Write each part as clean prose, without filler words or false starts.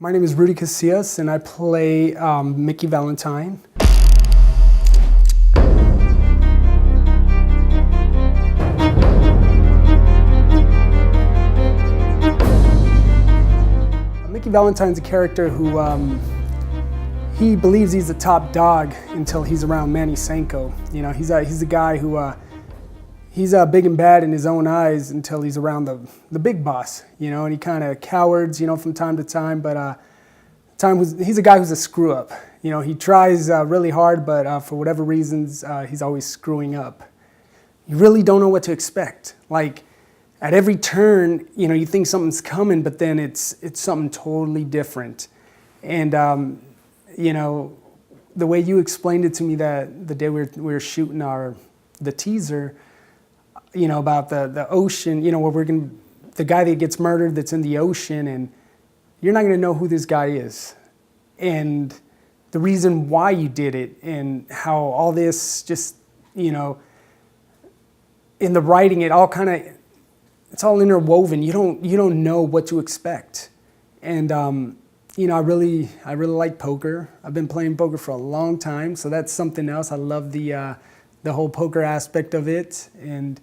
My name is Rudy Casillas, and I play Micky Valentine. Micky Valentine's a character who he believes he's the top dog until he's around Manny Sanko. You know, he's a guy who he's big and bad in his own eyes until he's around the big boss. You know, and he kind of cowards, you know, from time to time. But he's a guy who's a screw up. You know, he tries really hard, but for whatever reasons, he's always screwing up. You really don't know what to expect. Like at every turn, you know, you think something's coming, but then it's something totally different. And you know, the way you explained it to me that the day we were shooting the teaser, you know, about the ocean, you know, where the guy that gets murdered that's in the ocean, and you're not gonna know who this guy is. And the reason why you did it, and how all this just, you know, in the writing, it's all interwoven. You don't know what to expect. And you know, I really like poker. I've been playing poker for a long time, so that's something else. I love the whole poker aspect of it. And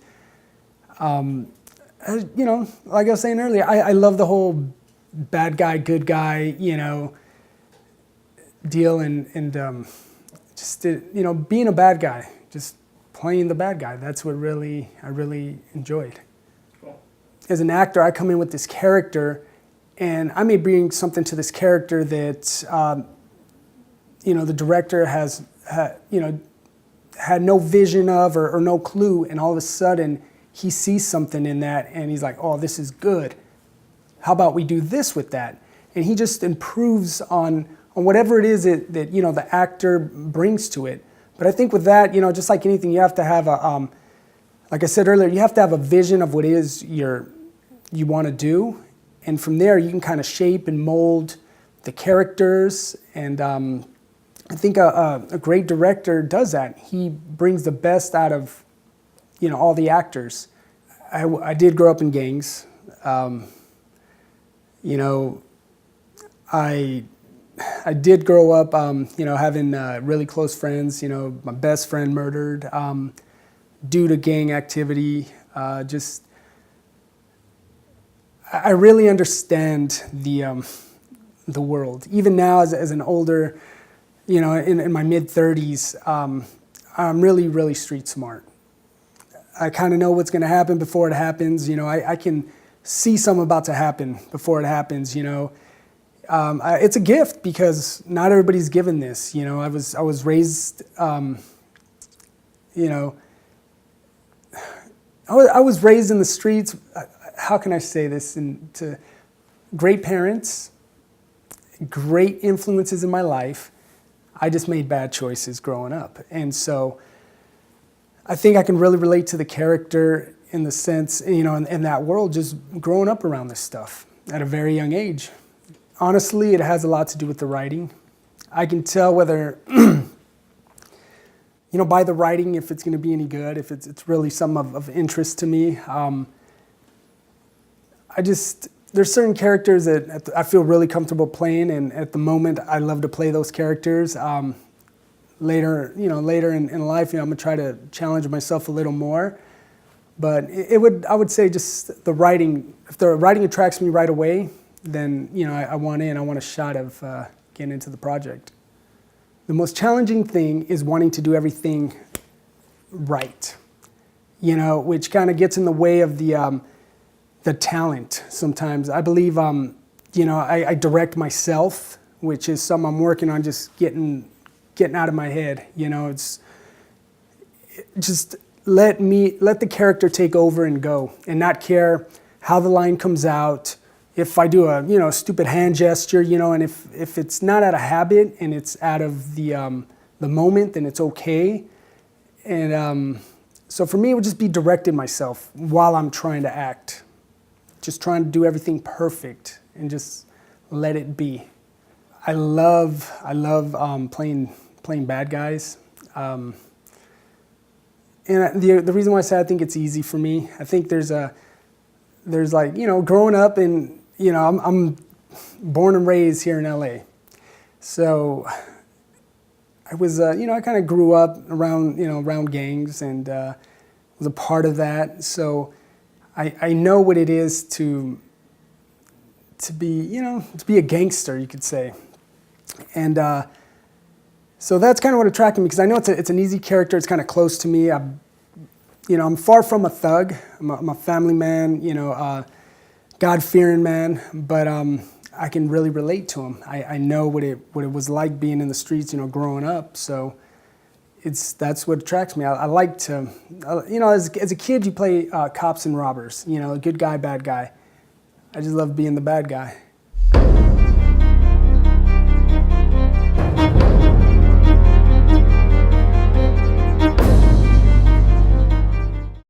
you know, like I was saying earlier, I love the whole bad guy, good guy, you know, deal, and just you know, being a bad guy, just playing the bad guy. That's what I really enjoyed. Cool. As an actor, I come in with this character, and I may bring something to this character that you know, the director had no vision of or no clue, and all of a sudden he sees something in that, and he's like, "Oh, this is good. How about we do this with that?" And he just improves on whatever it is that you know, the actor brings to it. But I think with that, you know, just like anything, you have to have like I said earlier, you have to have a vision of what it is you want to do. And from there, you can kind of shape and mold the characters. And I think a great director does that. He brings the best out of, you know, all the actors. I did grow up in gangs. You know, I did grow up, you know, having really close friends. You know, my best friend murdered due to gang activity. I really understand the world. Even now, as an older, you know, in my mid-30s, I'm really street smart. I kind of know what's going to happen before it happens. You know, I can see something about to happen before it happens. You know, it's a gift because not everybody's given this. You know, I was raised, you know, I was raised in the streets. How can I say this? To great parents, great influences in my life. I just made bad choices growing up. And so I think I can really relate to the character in the sense, you know, in that world, just growing up around this stuff at a very young age. Honestly, it has a lot to do with the writing. I can tell whether, you know, by the writing, if it's going to be any good, if it's really something of interest to me. There's certain characters that I feel really comfortable playing, and at the moment, I love to play those characters. Later in life, you know, I'm gonna try to challenge myself a little more. But I would say just the writing. If the writing attracts me right away, then, you know, I want a shot of getting into the project. The most challenging thing is wanting to do everything right, you know, which kind of gets in the way of the talent sometimes. I believe, you know, I direct myself, which is something I'm working on, just getting out of my head. You know, it's just let the character take over and go, and not care how the line comes out. If I do a stupid hand gesture, you know, and if it's not out of habit and it's out of the moment, then it's okay. And so for me, it would just be directing myself while I'm trying to act, just trying to do everything perfect and just let it be. I love playing bad guys. And the reason why I say I think it's easy for me, I think there's like, you know, growing up, and, you know, I'm born and raised here in LA. So I was, I kind of grew up around, around gangs and was a part of that. So I know what it is to be, to be a gangster, you could say. And so that's kind of what attracted me, because I know it's an easy character. It's kind of close to me. I'm far from a thug. I'm a family man, God-fearing man, but I can really relate to him. I know what it was like being in the streets, growing up. So that's what attracts me. I like to, as a kid, you play cops and robbers. Good guy, bad guy. I just love being the bad guy.